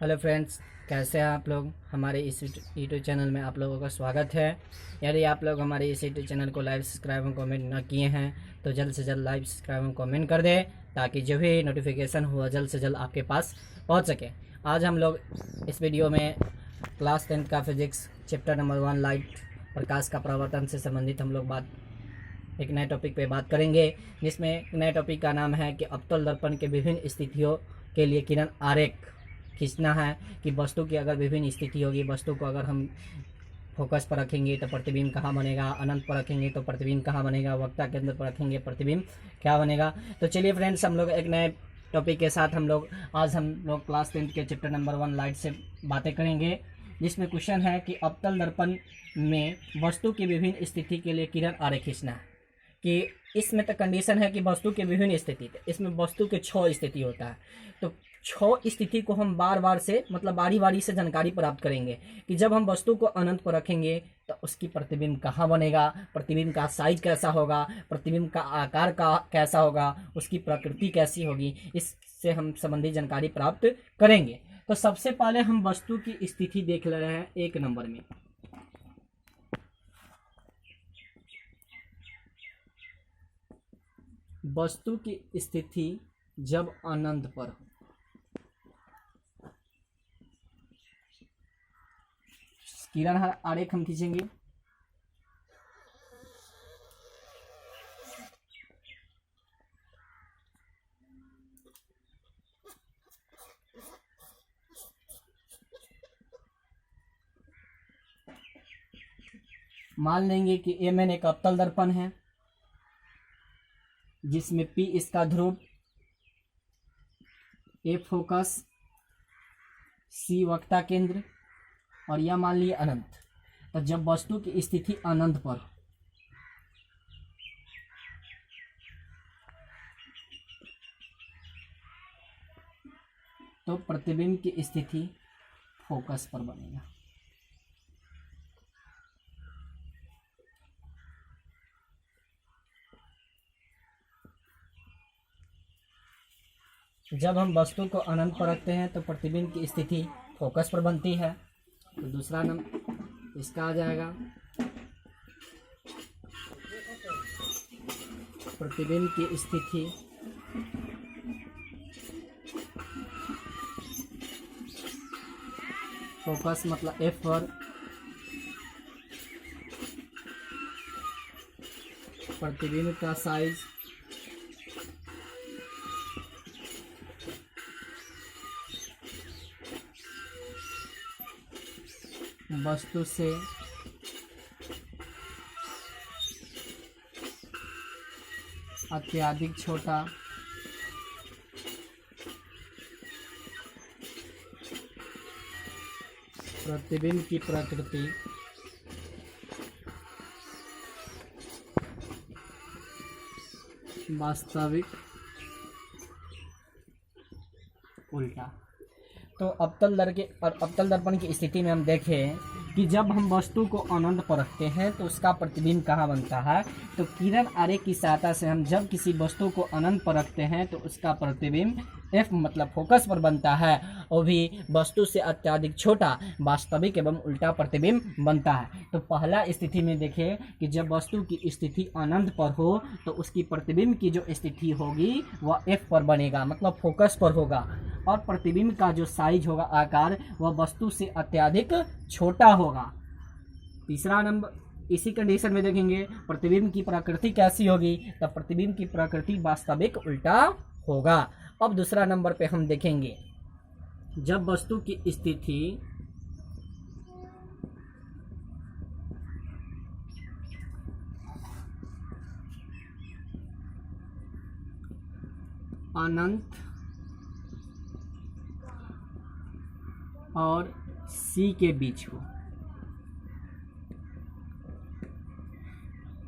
Hello friends, कैसे हैं आप लोग। हमारे इस यूट्यूब चैनल में आप लोगों का स्वागत है। यदि आप लोग हमारे इस यूट्यूब चैनल को लाइक सब्सक्राइब और कमेंट न किए हैं तो जल्द से जल्द लाइक सब्सक्राइब और कमेंट कर दें, ताकि जो भी नोटिफिकेशन हुआ जल्द से जल्द आपके पास पहुंच सके। आज हम लोग इस वीडियो में क्लास 10 का फिजिक्स चैप्टर नंबर 1 लाइट प्रकाश का प्रवर्तन से संबंधित हम लोग एक नए टॉपिक पे बात करेंगे, जिसमें नए टॉपिक का नाम है कि अवतल दर्पण के विभिन्न स्थितियों के लिए किरण आरेख खींचना है। कि वस्तु की अगर विभिन्न स्थिति होगी, वस्तु को अगर हम फोकस पर रखेंगे तो प्रतिबिंब कहाँ बनेगा, अनंत पर रखेंगे तो प्रतिबिंब कहाँ बनेगा, वक्ता केंद्र पर रखेंगे प्रतिबिंब क्या बनेगा। तो चलिए फ्रेंड्स, हम लोग एक नए टॉपिक के साथ आज हम लोग क्लास 10 के चैप्टर नंबर 1 लाइट से बातें करेंगे, जिसमें क्वेश्चन है कि अवतल दर्पण में वस्तु की विभिन्न स्थिति के लिए किरण आरेख खींचना है। कि इसमें तो कंडीशन है कि वस्तु के विभिन्न स्थिति, इसमें वस्तु के 6 स्थिति होता है। तो 6 स्थिति को हम बार बार से मतलब बारी बारी से जानकारी प्राप्त करेंगे कि जब हम वस्तु को अनंत पर रखेंगे तो उसकी प्रतिबिंब कहाँ बनेगा, प्रतिबिंब का साइज कैसा होगा, प्रतिबिंब का आकार का कैसा होगा, उसकी प्रकृति कैसी होगी, इससे हम संबंधित जानकारी प्राप्त करेंगे। तो सबसे पहले हम वस्तु की स्थिति देख ले रहे हैं 1 नंबर में। वस्तु की स्थिति जब अनंत पर हो, किरण आरेख हम खींचेंगे। मान लेंगे कि एमएन एक अवतल दर्पण है, जिसमें पी इसका ध्रुव, ए फोकस, सी वक्ता केंद्र और यह मान लिए अनंत। तो जब वस्तु की स्थिति अनंत पर तो प्रतिबिंब की स्थिति फोकस पर बनेगा। जब हम वस्तु को अनंत पर रखते हैं तो प्रतिबिंब की स्थिति फोकस पर बनती है। तो दूसरा नंबर इसका आ जाएगा, प्रतिबिंब की स्थिति फोकस मतलब एफ पर, प्रतिबिंब का साइज वस्तु से अत्यधिक छोटा, प्रतिबिंब की प्रकृति वास्तविक उल्टा। तो अवतल दर्पण की स्थिति में हम देखें कि जब हम वस्तु को अनंत पर रखते हैं तो उसका प्रतिबिंब कहाँ बनता है। तो किरण आरेख की सहायता से हम जब किसी वस्तु को अनंत पर रखते हैं तो उसका प्रतिबिंब एफ मतलब फोकस पर बनता है, और भी वस्तु से अत्यधिक छोटा वास्तविक एवं उल्टा प्रतिबिंब बनता है। तो पहला स्थिति में देखें कि जब वस्तु की स्थिति अनंत पर हो तो उसकी प्रतिबिंब की जो स्थिति होगी वह एफ पर बनेगा, मतलब फोकस पर होगा, और प्रतिबिंब का जो साइज होगा, आकार, वह वस्तु से अत्यधिक छोटा होगा। तीसरा नंबर इसी कंडीशन में देखेंगे प्रतिबिंब की प्रकृति कैसी होगी, तो प्रतिबिंब की प्रकृति वास्तविक उल्टा होगा। अब दूसरा नंबर पे हम देखेंगे जब वस्तु की स्थिति अनंत और सी के बीच हो।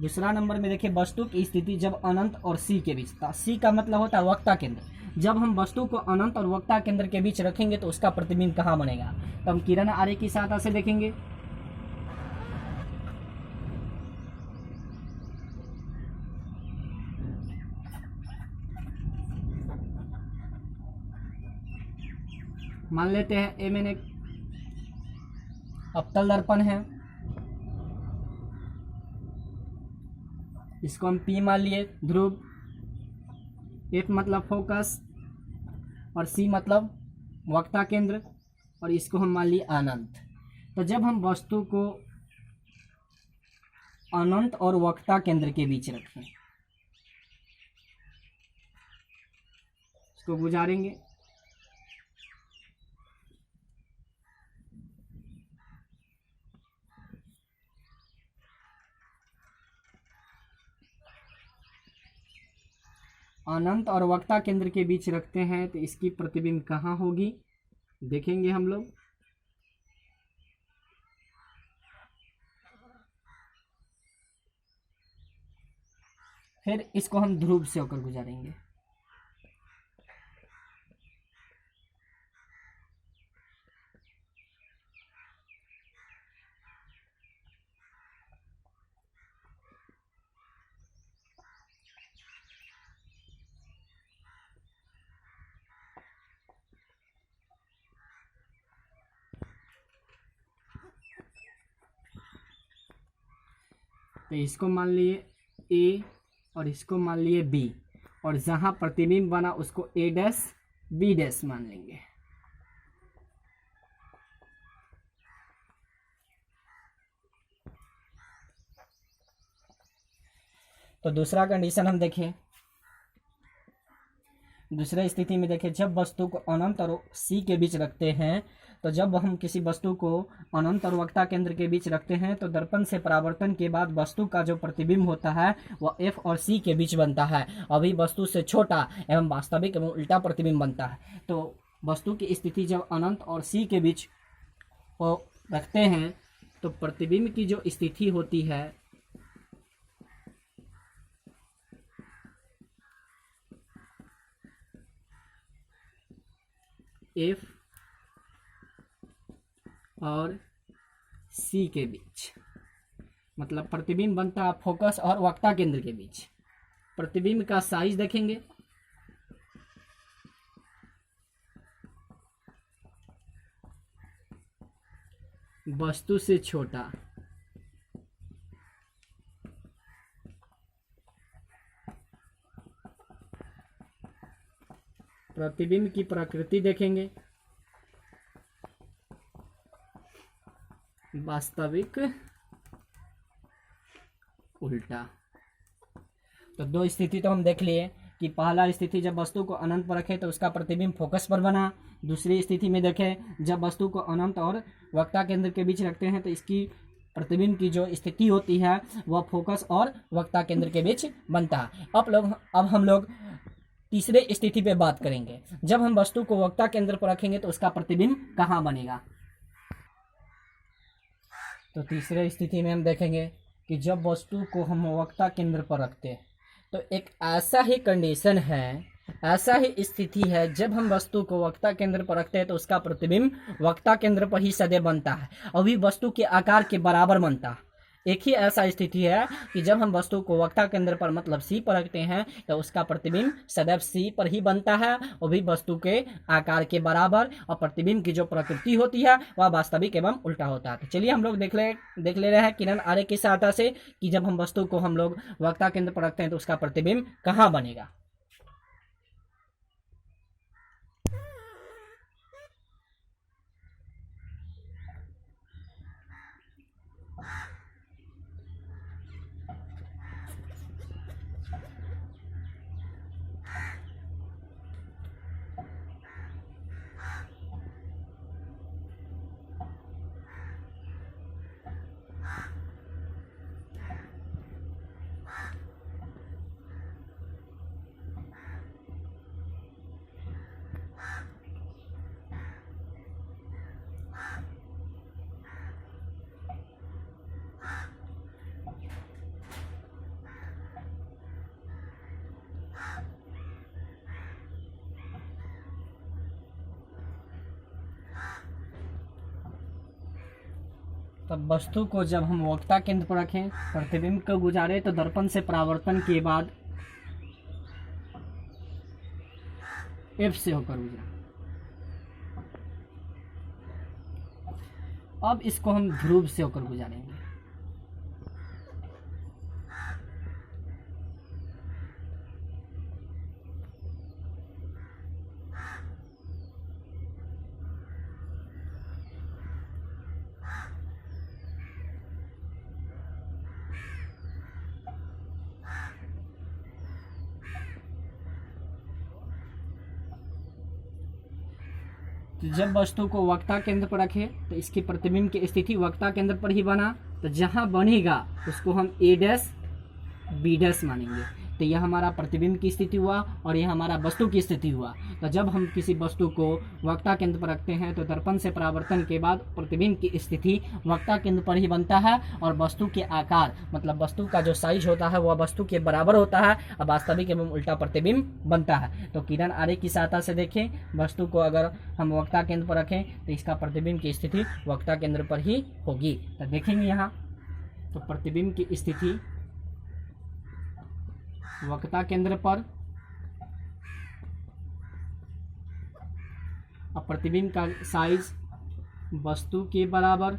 दूसरा नंबर में देखिए वस्तु की स्थिति जब अनंत और सी के बीच, सी का मतलब होता है वक्ता केंद्र। जब हम वस्तु को अनंत और वक्ता केंद्र के बीच रखेंगे तो उसका प्रतिबिंब कहाँ बनेगा, तो हम किरण आरेख की सहायता से देखेंगे। मान लेते हैं ए मैंने अवतल दर्पण है, इसको हम पी मान लिए ध्रुव, एफ मतलब फोकस और सी मतलब वक्ता केंद्र, और इसको हम मान लिए अनंत। तो जब हम वस्तु को अनंत और वक्ता केंद्र के बीच रखें, इसको गुजारेंगे, अनंत और वक्ता केंद्र के बीच रखते हैं तो इसकी प्रतिबिंब कहाँ होगी देखेंगे हम लोग। फिर इसको हम ध्रुव से होकर गुजारेंगे। तो इसको मान लिए ए और इसको मान लिए बी, और जहां प्रतिबिंब बना उसको ए डैश बी डैश मान लेंगे। तो दूसरा कंडीशन हम देखें, दूसरे स्थिति में देखें, जब वस्तु को अनंत और सी के बीच रखते हैं, तो जब हम किसी वस्तु को अनंत और वक्ता केंद्र के बीच रखते हैं तो दर्पण से परावर्तन के बाद वस्तु का जो प्रतिबिंब होता है वह एफ और सी के बीच बनता है। अभी वस्तु से छोटा एवं वास्तविक एवं उल्टा प्रतिबिंब बनता है। तो वस्तु की स्थिति जब अनंत और सी के बीच रखते हैं तो प्रतिबिंब की जो स्थिति होती है एफ और सी के बीच, मतलब प्रतिबिंब बनता है फोकस और वक्ता केंद्र के बीच। प्रतिबिंब का साइज देखेंगे, वस्तु से छोटा, प्रतिबिंब की प्रकृति देखेंगे, वास्तविक उल्टा। तो दो स्थिति तो हम देख लिए कि पहला स्थिति जब वस्तु को अनंत पर रखे तो उसका प्रतिबिंब फोकस पर बना। दूसरी स्थिति में देखें जब वस्तु को अनंत और वक्ता केंद्र के बीच रखते हैं तो इसकी प्रतिबिंब की जो स्थिति होती है वह फोकस और वक्ता केंद्र के बीच बनता है। अब हम लोग तीसरे स्थिति पे बात करेंगे। जब हम वस्तु को वक्ता केंद्र पर रखेंगे तो उसका प्रतिबिंब कहाँ बनेगा। तो तीसरे स्थिति में हम देखेंगे कि जब वस्तु को हम वक्ता केंद्र पर रखते हैं तो एक ऐसा ही कंडीशन है, ऐसा ही स्थिति है, जब हम वस्तु को वक्ता केंद्र पर रखते हैं तो उसका प्रतिबिंब वक्ता केंद्र पर ही सदैव बनता है, अभी वस्तु के आकार के बराबर बनता है। एक ही ऐसा स्थिति है कि जब हम वस्तु को वक्ता केंद्र पर मतलब सी पर रखते हैं तो उसका प्रतिबिंब सदैव सी पर ही बनता है, वो भी वस्तु के आकार के बराबर, और प्रतिबिंब की जो प्रकृति होती है वह वास्तविक एवं उल्टा होता है। तो चलिए हम लोग देख ले रहे हैं किरण आरेख की सहायता से कि जब हम वस्तु को हम लोग वक्ता केंद्र पर रखते हैं तो उसका प्रतिबिंब कहाँ बनेगा। तब वस्तु को जब हम वक्ता केंद्र पर रखें, प्रतिबिंब को गुजारे तो दर्पण से परावर्तन के बाद एफ से होकर गुजरा। अब इसको हम ध्रुव से होकर गुजारेंगे। जब वस्तु को वक्ता केंद्र पर रखें तो इसकी प्रतिबिंब की स्थिति वक्ता केंद्र पर ही बना, तो जहां बनेगा उसको हम ए डैश बी डैश मानेंगे। तो यह हमारा प्रतिबिंब की स्थिति हुआ और यह हमारा वस्तु की स्थिति हुआ। तो जब हम किसी वस्तु को वक्ता केंद्र पर रखते हैं तो दर्पण से परावर्तन के बाद प्रतिबिंब की स्थिति वक्ता केंद्र पर ही बनता है और वस्तु के आकार मतलब वस्तु का जो साइज होता है वह वस्तु के बराबर होता है और वास्तविक एवं उल्टा प्रतिबिंब बनता है। तो किरण आरेख की सहायता से देखें, वस्तु को अगर हम वक्ता केंद्र पर रखें तो इसका प्रतिबिंब की स्थिति वक्ता केंद्र पर ही होगी। तो देखेंगे यहाँ तो प्रतिबिंब की स्थिति वक्ता केंद्र पर और प्रतिबिंब का साइज वस्तु के बराबर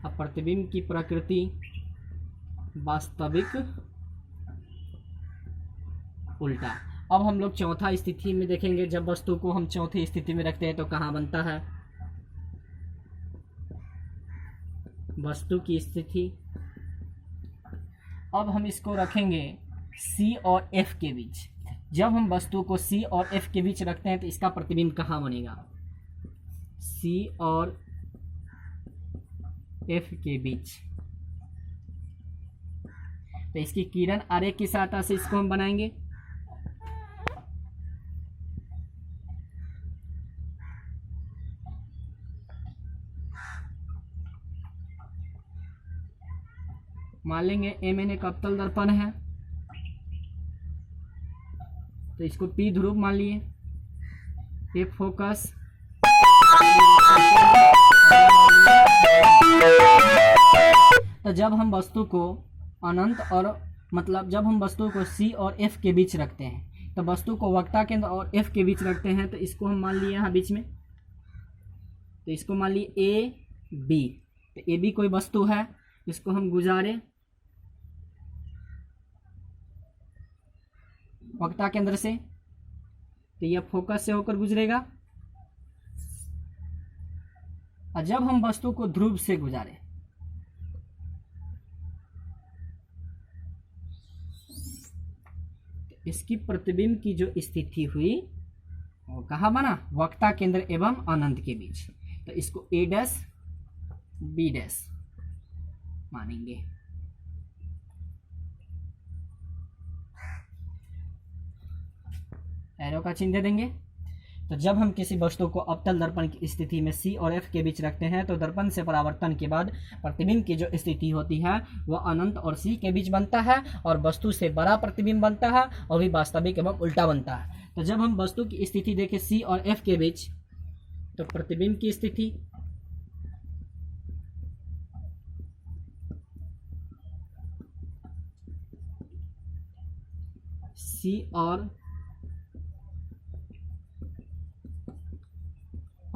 और प्रतिबिंब की प्रकृति वास्तविक उल्टा। अब हम लोग चौथा स्थिति में देखेंगे। जब वस्तु को हम चौथी स्थिति में रखते हैं तो कहाँ बनता है? वस्तु की स्थिति। अब हम इसको रखेंगे C और F के बीच। जब हम वस्तु को C और F के बीच रखते हैं तो इसका प्रतिबिंब कहाँ बनेगा? C और F के बीच। तो इसकी किरण आरेख की सहायता से इसको हम बनाएंगे। मान लेंगे एम एक अवतल दर्पण है तो इसको P ध्रुव मान लिए, F फोकस, तो जब हम वस्तु को अनंत और मतलब जब हम वस्तु को C और F के बीच रखते हैं तो वस्तु को वक्ता केंद्र और F के बीच रखते हैं तो इसको हम मान लिए यहाँ बीच में, तो इसको मान लिए ए बी। तो ए बी कोई वस्तु है, इसको हम गुजारे वक्ता केंद्र से तो यह फोकस से होकर गुजरेगा। और जब हम वस्तु को ध्रुव से गुजारे तो इसकी प्रतिबिंब की जो स्थिति हुई वो कहाँ बना? वक्ता केंद्र एवं अनंत के बीच। तो इसको ए डैश बी डैश मानेंगे। एरो का चिन्ह दे देंगे। तो जब हम किसी वस्तु को अवतल दर्पण की स्थिति में C और F के बीच रखते हैं तो दर्पण से परावर्तन के बाद प्रतिबिंब की जो स्थिति होती है वह अनंत और C के बीच बनता है और वस्तु से बड़ा प्रतिबिंब बनता है और भी वास्तविक एवं उल्टा बनता है। तो जब हम वस्तु की स्थिति देखें C और F के बीच तो प्रतिबिंब की स्थिति C और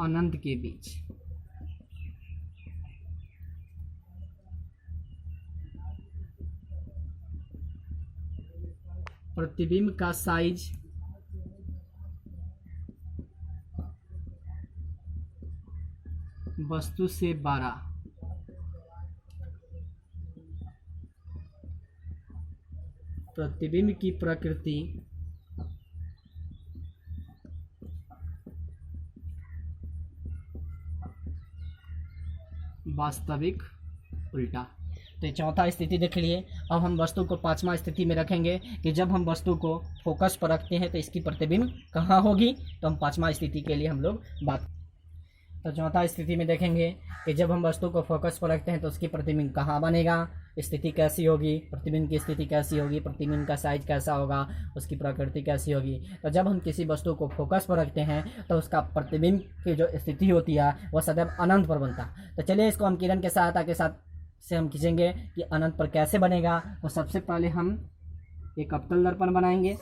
अनंत के बीच प्रतिबिंब का साइज वस्तु से बड़ा प्रतिबिंब की प्रकृति वास्तविक उल्टा। तो चौथा स्थिति देख लिए। अब हम वस्तु को पांचवा स्थिति में रखेंगे कि जब हम वस्तु को फोकस पर रखते हैं तो इसकी प्रतिबिंब कहाँ होगी। तो हम पांचवा स्थिति के लिए हम लोग बात। तो चौथा स्थिति में देखेंगे कि जब हम वस्तु को फोकस पर रखते हैं तो उसकी प्रतिबिंब कहाँ बनेगा, स्थिति कैसी होगी, प्रतिबिंब की स्थिति कैसी होगी, प्रतिबिंब का साइज कैसा होगा, उसकी प्रकृति कैसी होगी। तो जब हम किसी वस्तु को फोकस पर रखते हैं तो उसका प्रतिबिंब की जो स्थिति होती है वह सदैव अनंत पर बनता है। तो चलिए इसको हम किरण के सहायता के साथ से हम खींचेंगे कि अनंत पर कैसे बनेगा। तो सबसे पहले हम एक अवतल दर्पण बनाएंगे।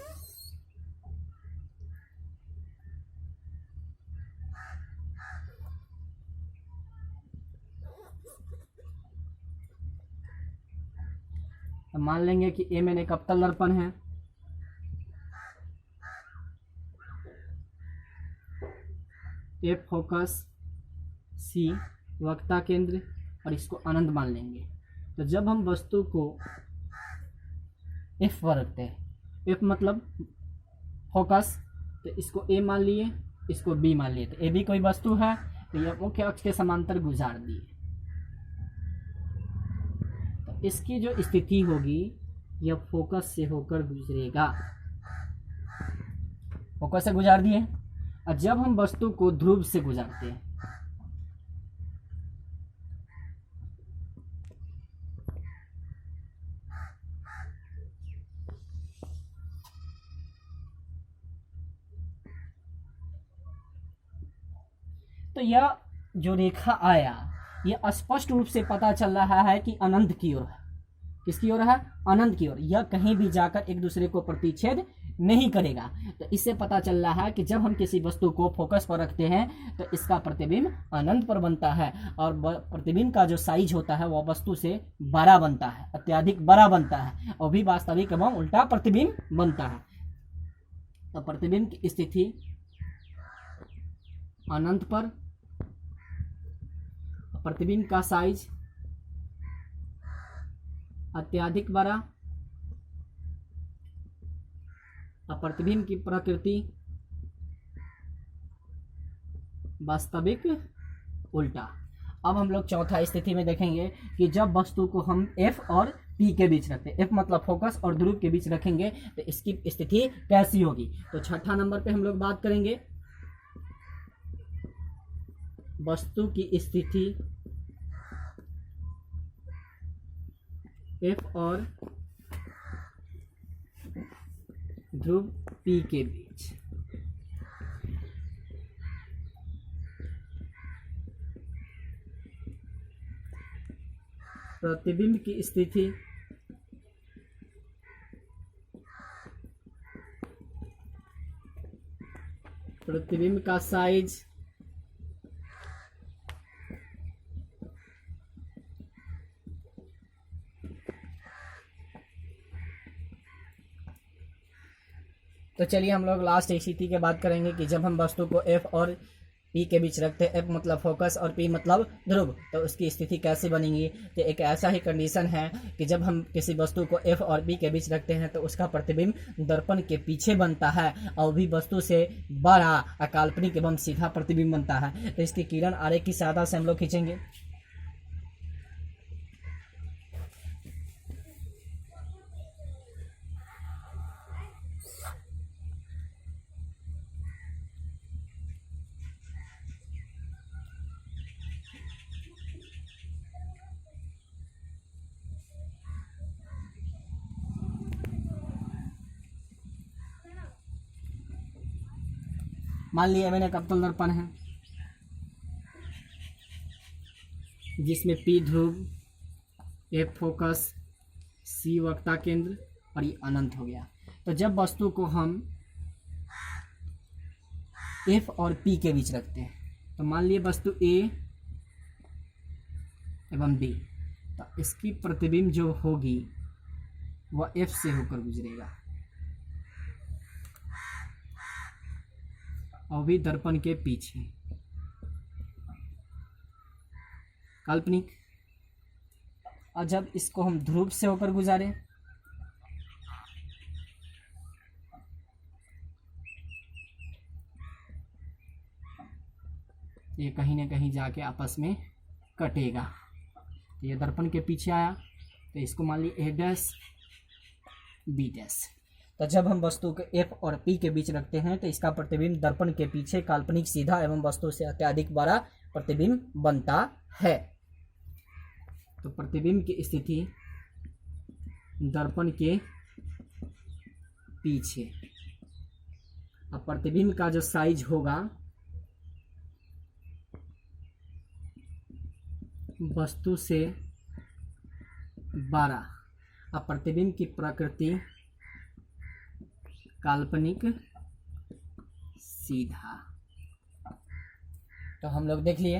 तो मान लेंगे कि ए में एक अवतल दर्पण है, ए फोकस, सी वक्रता केंद्र, और इसको अनंत मान लेंगे। तो जब हम वस्तु को एफ पर रखते हैं, एफ मतलब फोकस, तो इसको ए मान लिए, इसको बी मान लिए, तो ए भी कोई वस्तु है, तो यह मुख्य अक्ष के समांतर गुजार दिए। तो इसकी जो स्थिति होगी यह फोकस से होकर गुजरेगा, फोकस से गुजार दिए। और जब हम वस्तु को ध्रुव से गुजारते हैं, तो यह जो रेखा आया यह स्पष्ट रूप से पता चल रहा है कि अनंत की ओर है। किसकी ओर है? अनंत की ओर। यह कहीं भी जाकर एक दूसरे को प्रतिच्छेद नहीं करेगा। तो इससे पता चल रहा है कि जब हम किसी वस्तु को फोकस पर रखते हैं तो इसका प्रतिबिंब अनंत पर बनता है, और प्रतिबिंब का जो साइज होता है वह वस्तु से बड़ा बनता है, अत्यधिक बड़ा बनता है, और भी वास्तविक एवं उल्टा प्रतिबिंब बनता है। तो प्रतिबिंब की स्थिति अनंत पर, प्रतिबिंब का साइज अत्यधिक बड़ा, और प्रतिबिंब की प्रकृति वास्तविक उल्टा। अब हम लोग चौथा स्थिति में देखेंगे कि जब वस्तु को हम F और P के बीच रखते हैं, F मतलब फोकस और ध्रुव के बीच रखेंगे तो इसकी स्थिति कैसी होगी। तो छठा नंबर पे हम लोग बात करेंगे वस्तु की स्थिति F और ध्रुव P के बीच। प्रतिबिंब की स्थिति प्रतिबिंब का साइज तो चलिए हम लोग लास्ट स्थिति की बात करेंगे कि जब हम वस्तु को F और P के बीच रखते हैं, F मतलब फोकस और P मतलब ध्रुव, तो उसकी स्थिति कैसे बनेगी। तो एक ऐसा ही कंडीशन है कि जब हम किसी वस्तु को F और P के बीच रखते हैं तो उसका प्रतिबिंब दर्पण के पीछे बनता है, और भी वस्तु से बड़ा अकाल्पनिक एवं सीधा प्रतिबिंब बनता है। तो इसकी किरण आरेख की सहायता से हम लोग खींचेंगे। मान लिया मैंने एक अवतल दर्पण है जिसमें P ध्रुव, F फोकस, C वक्रता केंद्र और ये अनंत हो गया। तो जब वस्तु को हम F और P के बीच रखते हैं, तो मान लिए वस्तु A एवं B, तो इसकी प्रतिबिंब जो होगी वह F से होकर गुजरेगा, और भी दर्पण के पीछे काल्पनिक। और जब इसको हम ध्रुव से होकर गुजारें, ये कहीं ना कहीं जाके आपस में कटेगा। तो ये दर्पण के पीछे आया, तो इसको मान ली A डैश B डैश। तो जब हम वस्तु को F और P के बीच रखते हैं तो इसका प्रतिबिंब दर्पण के पीछे काल्पनिक सीधा एवं वस्तु से अत्यधिक बड़ा प्रतिबिंब बनता है। तो प्रतिबिंब की स्थिति दर्पण के पीछे, अब प्रतिबिंब का जो साइज होगा वस्तु से बड़ा, अब प्रतिबिंब की प्रकृति काल्पनिक सीधा। तो हम लोग देख लिए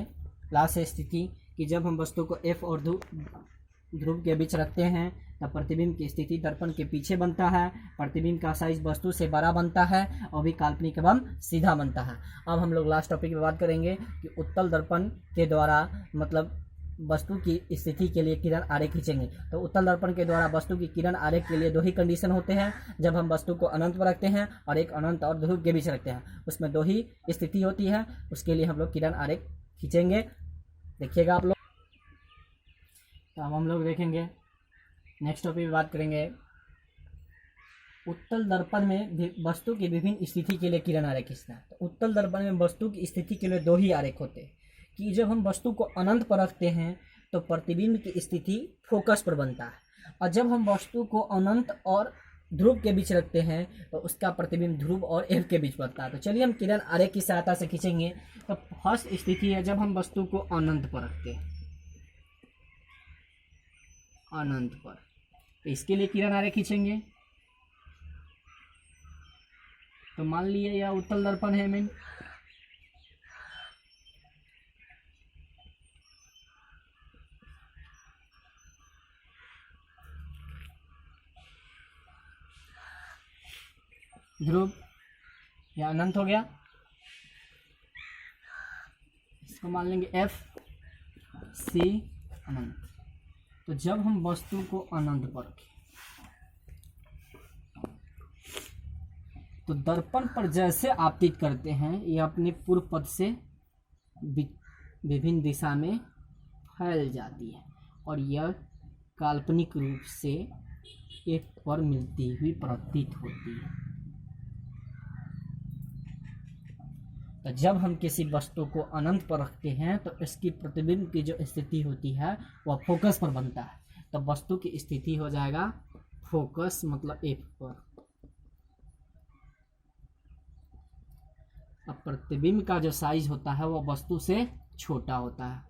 लास्ट स्थिति कि जब हम वस्तु को F और ध्रुव के बीच रखते हैं तब प्रतिबिंब की स्थिति दर्पण के पीछे बनता है, प्रतिबिंब का साइज वस्तु से बड़ा बनता है और भी काल्पनिक एवं सीधा बनता है। अब हम लोग लास्ट टॉपिक पे बात करेंगे कि उत्तल दर्पण के द्वारा मतलब वस्तु की स्थिति के लिए किरण आरेख खींचेंगे। तो उत्तल दर्पण के द्वारा वस्तु की किरण आरेख के लिए दो ही कंडीशन होते हैं, जब हम वस्तु को अनंत पर रखते हैं और एक अनंत और ध्रुव के बीच रखते हैं, उसमें दो ही स्थिति होती है, उसके लिए हम लोग किरण आरेख खींचेंगे। देखिएगा आप लोग। तो अब हम लोग देखेंगे नेक्स्ट टॉपिक पे बात करेंगे उत्तल दर्पण में वस्तु की विभिन्न स्थिति के लिए किरण आरेख खींचना। तो उत्तल दर्पण में वस्तु की स्थिति के लिए दो ही आरेख होते हैं कि जब हम वस्तु को अनंत पर रखते हैं तो प्रतिबिंब की स्थिति फोकस पर बनता है, और जब हम वस्तु को अनंत और ध्रुव के बीच रखते हैं तो उसका प्रतिबिंब ध्रुव और एफ के बीच बनता है। तो चलिए हम किरण आरेख की सहायता से खींचेंगे। तो फर्स्ट स्थिति है जब हम वस्तु को अनंत पर रखते हैं, अनंत पर, तो इसके लिए किरण आरेख खींचेंगे। तो मान लिए यह उत्तल दर्पण है मेन, ध्रुव या अनंत हो गया, इसको मान लेंगे एफ सी अनंत। तो जब हम वस्तु को अनंत पर रखें तो दर्पण पर जैसे आपतित करते हैं यह अपने पूर्व पथ से विभिन्न दिशा में फैल जाती है और यह काल्पनिक रूप से एक पर मिलती हुई प्रतीत होती है। तो जब हम किसी वस्तु को अनंत पर रखते हैं तो इसकी प्रतिबिंब की जो स्थिति होती है वह फोकस पर बनता है। तो वस्तु की स्थिति हो जाएगा फोकस मतलब एफ पर। अब प्रतिबिंब का जो साइज होता है वह वस्तु से छोटा होता है।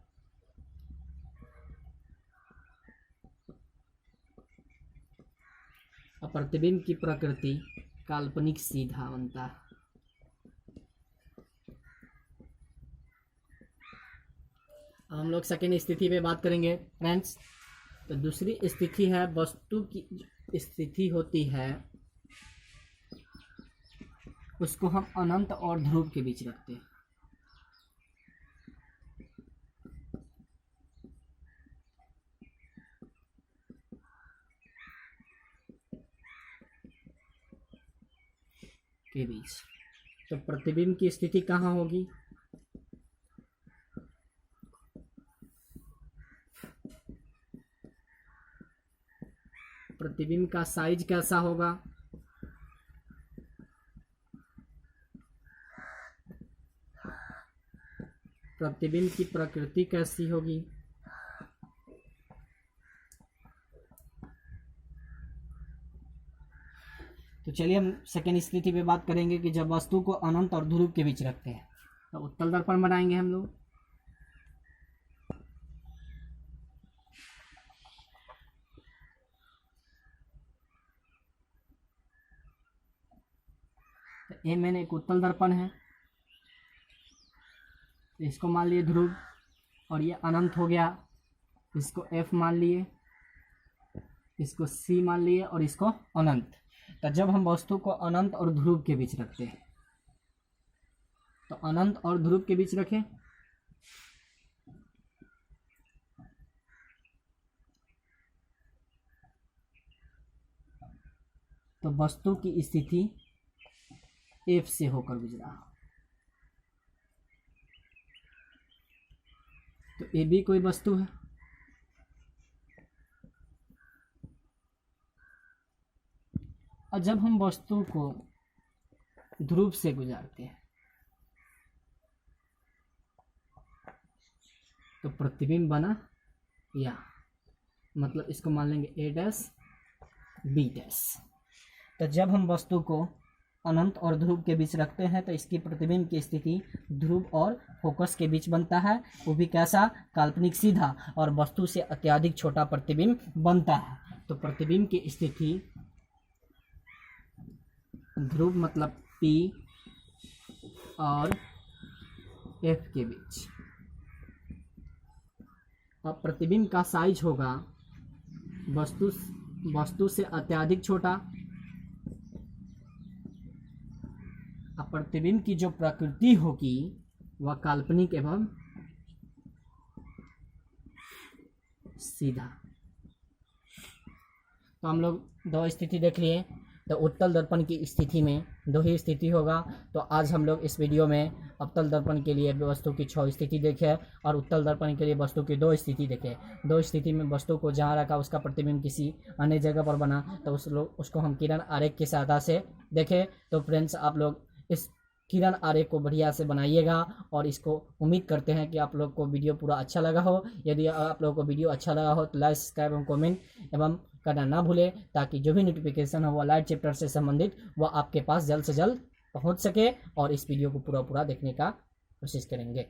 अब प्रतिबिंब की प्रकृति काल्पनिक सीधा बनता है। अब हम लोग सेकेंड स्थिति पे बात करेंगे फ्रेंड्स। तो दूसरी स्थिति है वस्तु की स्थिति होती है उसको हम अनंत और ध्रुव के बीच रखते हैं। के बीच तो प्रतिबिंब की स्थिति कहाँ होगी? प्रतिबिंब का साइज कैसा होगा? प्रतिबिंब की प्रकृति कैसी होगी? तो चलिए हम सेकेंड स्थिति पे बात करेंगे कि जब वस्तु को अनंत और ध्रुव के बीच रखते हैं तो उत्तल दर्पण बनाएंगे हम लोग। तो ए मैंने एक उत्तल दर्पण है, इसको मान लिए ध्रुव और ये अनंत हो गया, इसको एफ मान लिए, इसको सी मान लिए और इसको अनंत। तो जब हम वस्तु को अनंत और ध्रुव के बीच रखते हैं तो अनंत और ध्रुव के बीच रखें तो वस्तु की स्थिति एफ से होकर गुजरा। तो ए भी कोई वस्तु है, और जब हम वस्तु को ध्रुव से गुजारते हैं तो प्रतिबिंब बना या मतलब इसको मान लेंगे ए डैश बी डैश। तो जब हम वस्तु को अनंत और ध्रुव के बीच रखते हैं तो इसकी प्रतिबिंब की स्थिति ध्रुव और फोकस के बीच बनता है, वो भी कैसा? काल्पनिक सीधा, और वस्तु से अत्यधिक छोटा प्रतिबिंब बनता है। तो प्रतिबिंब की स्थिति ध्रुव मतलब P और F के बीच। अब प्रतिबिंब का साइज होगा वस्तु वस्तु से अत्यधिक छोटा, प्रतिबिंब की जो प्रकृति होगी वह काल्पनिक एवं सीधा। तो हम लोग दो स्थिति देख लिए। तो उत्तल दर्पण की स्थिति में दो ही स्थिति होगा। तो आज हम लोग इस वीडियो में अवतल दर्पण के लिए वस्तु की 6 स्थिति देखे और उत्तल दर्पण के लिए वस्तु की 2 स्थिति देखे। 2 स्थिति में वस्तु को जहाँ रखा उसका प्रतिबिंब किसी अन्य जगह पर बना तो उसको हम किरण आरेख की सहायता से देखें। तो फ्रेंड्स, आप लोग इस किरण आरेख को बढ़िया से बनाइएगा और इसको उम्मीद करते हैं कि आप लोग को वीडियो पूरा अच्छा लगा हो। यदि आप लोगों को वीडियो अच्छा लगा हो तो लाइक, सब्सक्राइब एवं कमेंट एवं करना ना भूलें, ताकि जो भी नोटिफिकेशन हो वो लाइट चैप्टर से संबंधित वह आपके पास जल्द से जल्द पहुंच सके और इस वीडियो को पूरा देखने का कोशिश करेंगे।